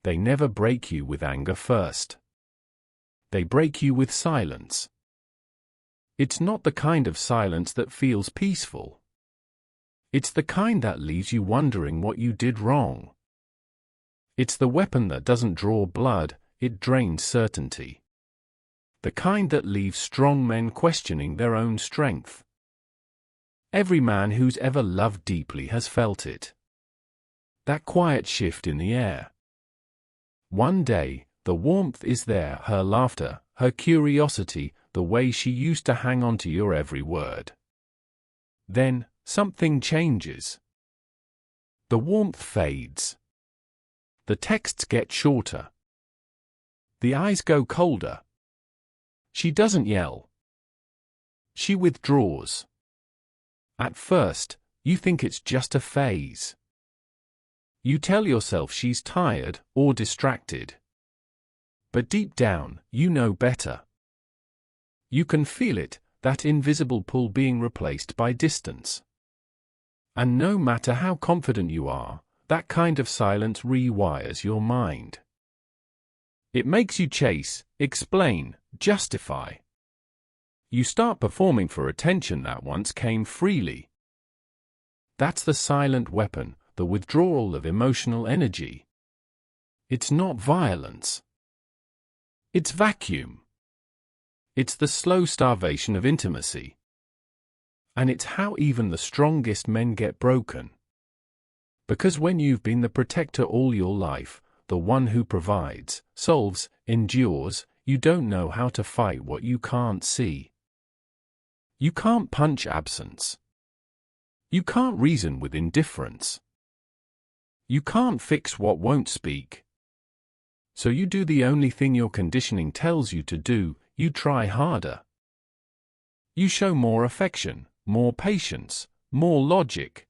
They never break you with anger first. They break you with silence. It's not the kind of silence that feels peaceful. It's the kind that leaves you wondering what you did wrong. It's the weapon that doesn't draw blood, it drains certainty. The kind that leaves strong men questioning their own strength. Every man who's ever loved deeply has felt it. That quiet shift in the air. One day, the warmth is there, her laughter, her curiosity, the way she used to hang on to your every word. Then, something changes. The warmth fades. The texts get shorter. The eyes go colder. She doesn't yell. She withdraws. At first, you think it's just a phase. You tell yourself she's tired or distracted. But deep down, you know better. You can feel it, that invisible pull being replaced by distance. And no matter how confident you are, that kind of silence rewires your mind. It makes you chase, explain, justify. You start performing for attention that once came freely. That's the silent weapon, the withdrawal of emotional energy. It's not violence. It's vacuum. It's the slow starvation of intimacy. And it's how even the strongest men get broken. Because when you've been the protector all your life, the one who provides, solves, endures, you don't know how to fight what you can't see. You can't punch absence. You can't reason with indifference. You can't fix what won't speak. So you do the only thing your conditioning tells you to do, you try harder. You show more affection, more patience, more logic.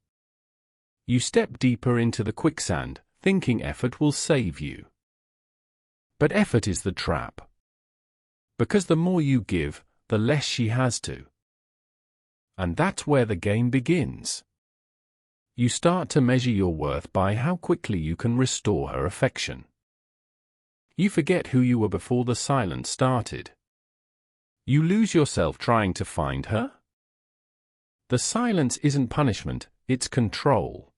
You step deeper into the quicksand, thinking effort will save you. But effort is the trap. Because the more you give, the less she has to. And that's where the game begins. You start to measure your worth by how quickly you can restore her affection. You forget who you were before the silence started. You lose yourself trying to find her. The silence isn't punishment, it's control.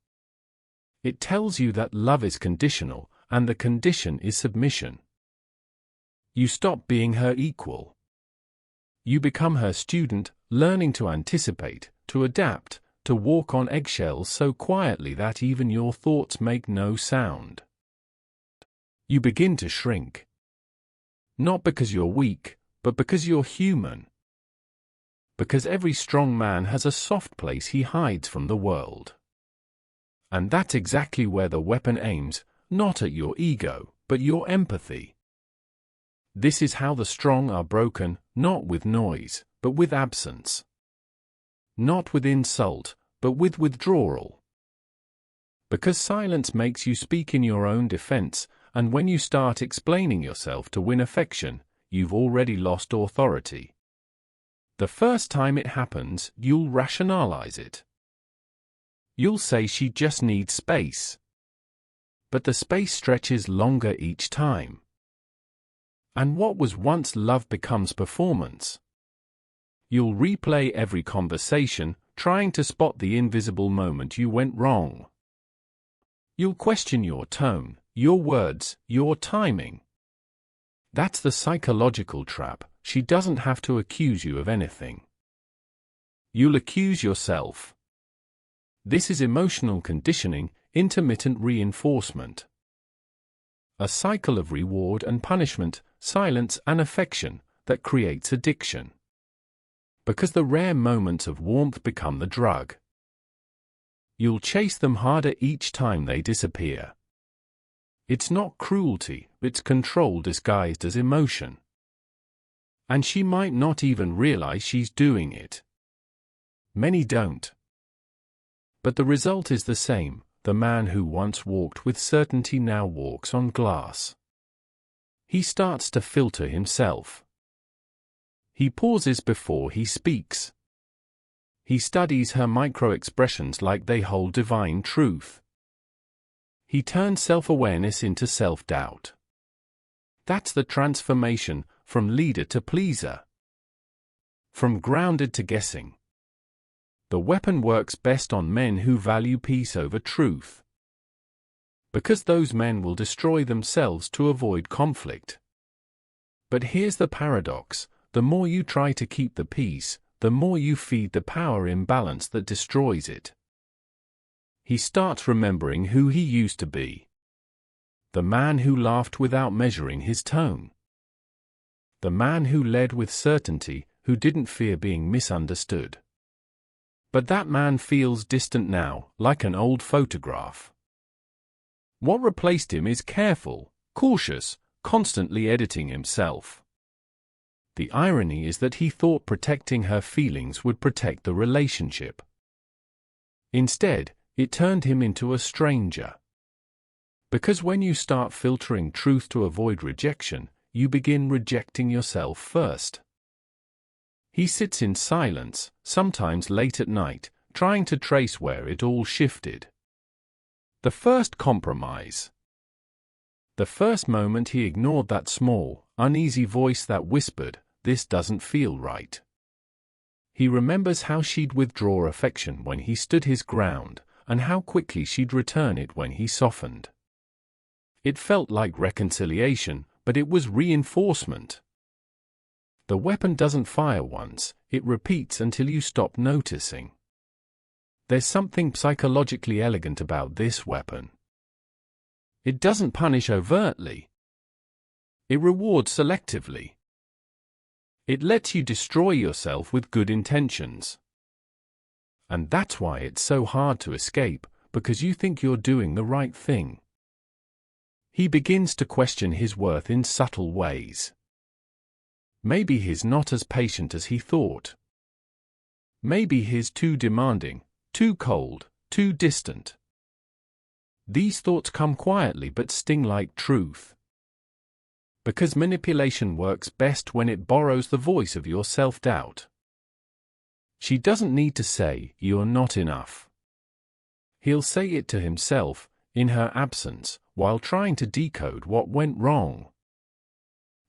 It tells you that love is conditional, and the condition is submission. You stop being her equal. You become her student, learning to anticipate, to adapt, to walk on eggshells so quietly that even your thoughts make no sound. You begin to shrink. Not because you're weak, but because you're human. Because every strong man has a soft place he hides from the world. And that's exactly where the weapon aims, not at your ego, but your empathy. This is how the strong are broken, not with noise, but with absence. Not with insult, but with withdrawal. Because silence makes you speak in your own defense, and when you start explaining yourself to win affection, you've already lost authority. The first time it happens, you'll rationalize it. You'll say she just needs space. But the space stretches longer each time. And what was once love becomes performance. You'll replay every conversation, trying to spot the invisible moment you went wrong. You'll question your tone, your words, your timing. That's the psychological trap. She doesn't have to accuse you of anything. You'll accuse yourself. This is emotional conditioning, intermittent reinforcement. A cycle of reward and punishment, silence and affection, that creates addiction. Because the rare moments of warmth become the drug. You'll chase them harder each time they disappear. It's not cruelty, it's control disguised as emotion. And she might not even realize she's doing it. Many don't. But the result is the same. The man who once walked with certainty now walks on glass. He starts to filter himself. He pauses before he speaks. He studies her micro-expressions like they hold divine truth. He turns self-awareness into self-doubt. That's the transformation from leader to pleaser. From grounded to guessing. The weapon works best on men who value peace over truth. Because those men will destroy themselves to avoid conflict. But here's the paradox: the more you try to keep the peace, the more you feed the power imbalance that destroys it. He starts remembering who he used to be. The man who laughed without measuring his tone. The man who led with certainty, who didn't fear being misunderstood. But that man feels distant now, like an old photograph. What replaced him is careful, cautious, constantly editing himself. The irony is that he thought protecting her feelings would protect the relationship. Instead, it turned him into a stranger. Because when you start filtering truth to avoid rejection, you begin rejecting yourself first. He sits in silence, sometimes late at night, trying to trace where it all shifted. The first compromise. The first moment he ignored that small, uneasy voice that whispered, "This doesn't feel right." He remembers how she'd withdraw affection when he stood his ground, and how quickly she'd return it when he softened. It felt like reconciliation, but it was reinforcement. The weapon doesn't fire once, it repeats until you stop noticing. There's something psychologically elegant about this weapon. It doesn't punish overtly. It rewards selectively. It lets you destroy yourself with good intentions. And that's why it's so hard to escape, because you think you're doing the right thing. He begins to question his worth in subtle ways. Maybe he's not as patient as he thought. Maybe he's too demanding, too cold, too distant. These thoughts come quietly but sting like truth. Because manipulation works best when it borrows the voice of your self-doubt. She doesn't need to say, "You're not enough." He'll say it to himself, in her absence, while trying to decode what went wrong.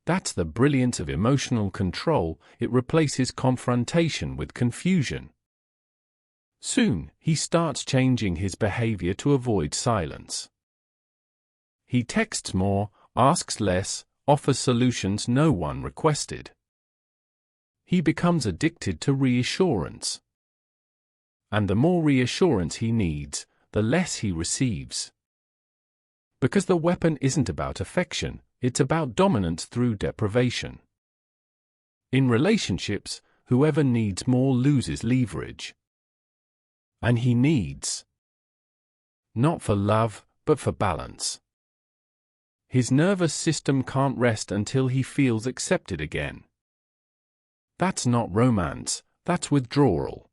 That's the brilliance of emotional control. It replaces confrontation with confusion. Soon, he starts changing his behavior to avoid silence. He texts more, asks less, offers solutions no one requested. He becomes addicted to reassurance. And the more reassurance he needs, the less he receives. Because the weapon isn't about affection, it's about dominance through deprivation. In relationships, whoever needs more loses leverage. And he needs. Not for love, but for balance. His nervous system can't rest until he feels accepted again. That's not romance, that's withdrawal.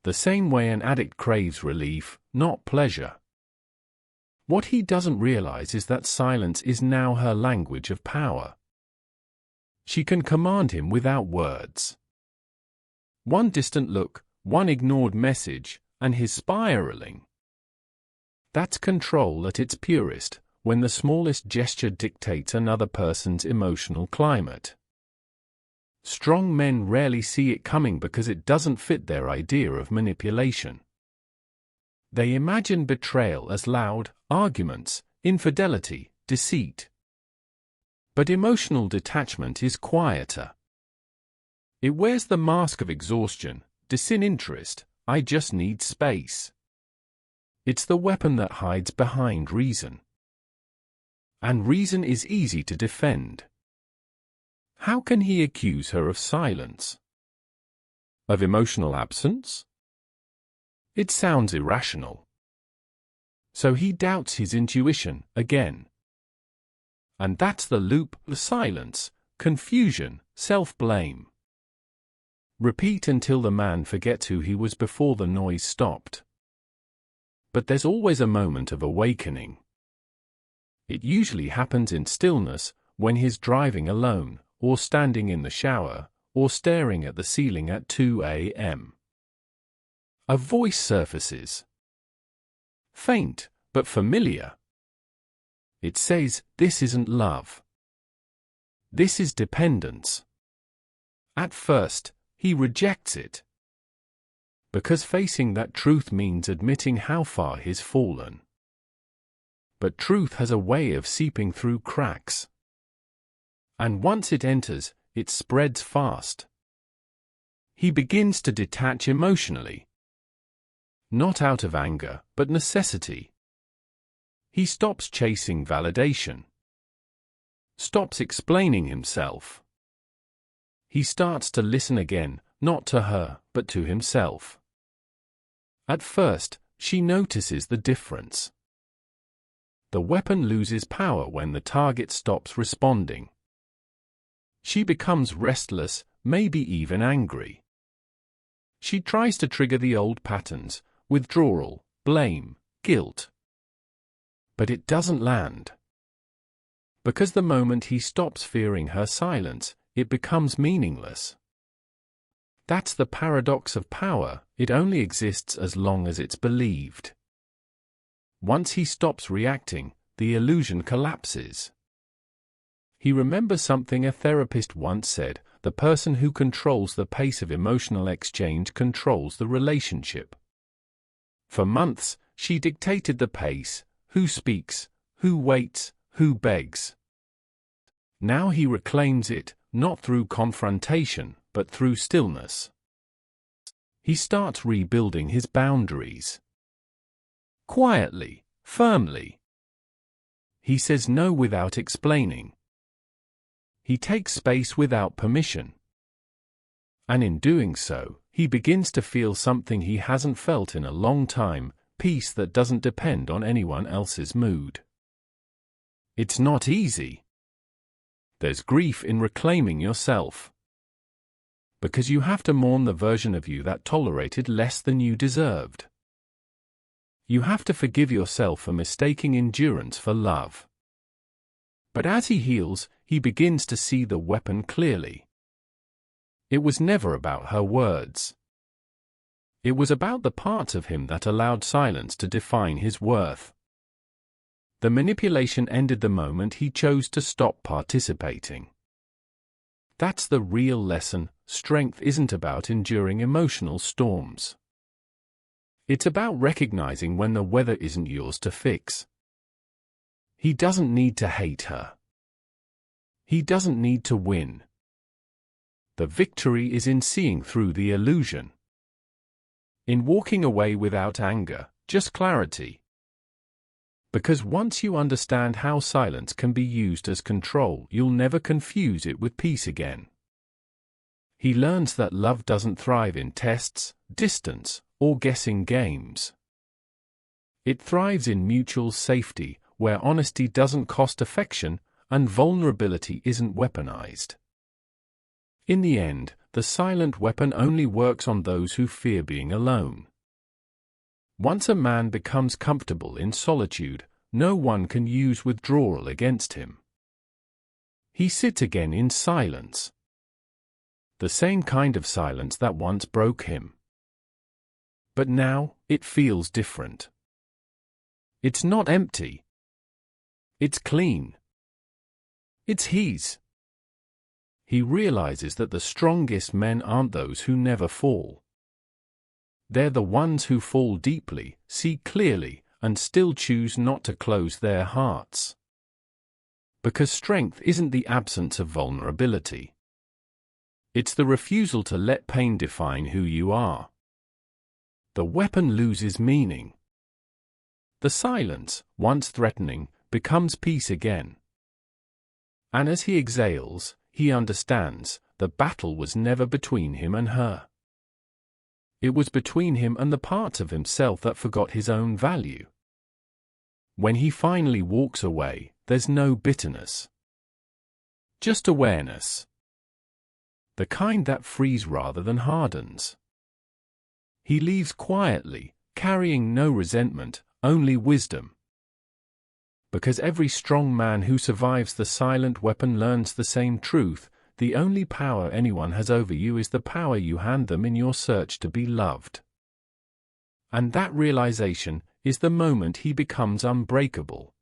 The same way an addict craves relief, not pleasure. What he doesn't realize is that silence is now her language of power. She can command him without words. One distant look, one ignored message, and he's spiraling. That's control at its purest, when the smallest gesture dictates another person's emotional climate. Strong men rarely see it coming because it doesn't fit their idea of manipulation. They imagine betrayal as loud, arguments, infidelity, deceit. But emotional detachment is quieter. It wears the mask of exhaustion, disinterest, "I just need space." It's the weapon that hides behind reason. And reason is easy to defend. How can he accuse her of silence? Of emotional absence? It sounds irrational. So he doubts his intuition, again. And that's the loop: silence, confusion, self-blame. Repeat until the man forgets who he was before the noise stopped. But there's always a moment of awakening. It usually happens in stillness, when he's driving alone, or standing in the shower, or staring at the ceiling at 2 a.m. A voice surfaces. Faint, but familiar. It says, "This isn't love. This is dependence." At first, he rejects it, because facing that truth means admitting how far he's fallen. But truth has a way of seeping through cracks. And once it enters, it spreads fast. He begins to detach emotionally. Not out of anger, but necessity. He stops chasing validation. Stops explaining himself. He starts to listen again, not to her, but to himself. At first, she notices the difference. The weapon loses power when the target stops responding. She becomes restless, maybe even angry. She tries to trigger the old patterns: withdrawal, blame, guilt. But it doesn't land. Because the moment he stops fearing her silence, it becomes meaningless. That's the paradox of power: it only exists as long as it's believed. Once he stops reacting, the illusion collapses. He remembers something a therapist once said: the person who controls the pace of emotional exchange controls the relationship. For months, she dictated the pace: who speaks, who waits, who begs. Now he reclaims it, not through confrontation, but through stillness. He starts rebuilding his boundaries. Quietly, firmly. He says no without explaining. He takes space without permission. And in doing so, he begins to feel something he hasn't felt in a long time: peace that doesn't depend on anyone else's mood. It's not easy. There's grief in reclaiming yourself. Because you have to mourn the version of you that tolerated less than you deserved. You have to forgive yourself for mistaking endurance for love. But as he heals, he begins to see the weapon clearly. It was never about her words. It was about the parts of him that allowed silence to define his worth. The manipulation ended the moment he chose to stop participating. That's the real lesson: strength isn't about enduring emotional storms. It's about recognizing when the weather isn't yours to fix. He doesn't need to hate her. He doesn't need to win. The victory is in seeing through the illusion. In walking away without anger, just clarity. Because once you understand how silence can be used as control, you'll never confuse it with peace again. He learns that love doesn't thrive in tests, distance, or guessing games. It thrives in mutual safety, where honesty doesn't cost affection, and vulnerability isn't weaponized. In the end, the silent weapon only works on those who fear being alone. Once a man becomes comfortable in solitude, no one can use withdrawal against him. He sits again in silence. The same kind of silence that once broke him. But now, it feels different. It's not empty. It's clean. It's his. He realizes that the strongest men aren't those who never fall. They're the ones who fall deeply, see clearly, and still choose not to close their hearts. Because strength isn't the absence of vulnerability. It's the refusal to let pain define who you are. The weapon loses meaning. The silence, once threatening, becomes peace again. And as he exhales, he understands, the battle was never between him and her. It was between him and the parts of himself that forgot his own value. When he finally walks away, there's no bitterness. Just awareness. The kind that frees rather than hardens. He leaves quietly, carrying no resentment, only wisdom. Because every strong man who survives the silent weapon learns the same truth: the only power anyone has over you is the power you hand them in your search to be loved. And that realization, is the moment he becomes unbreakable.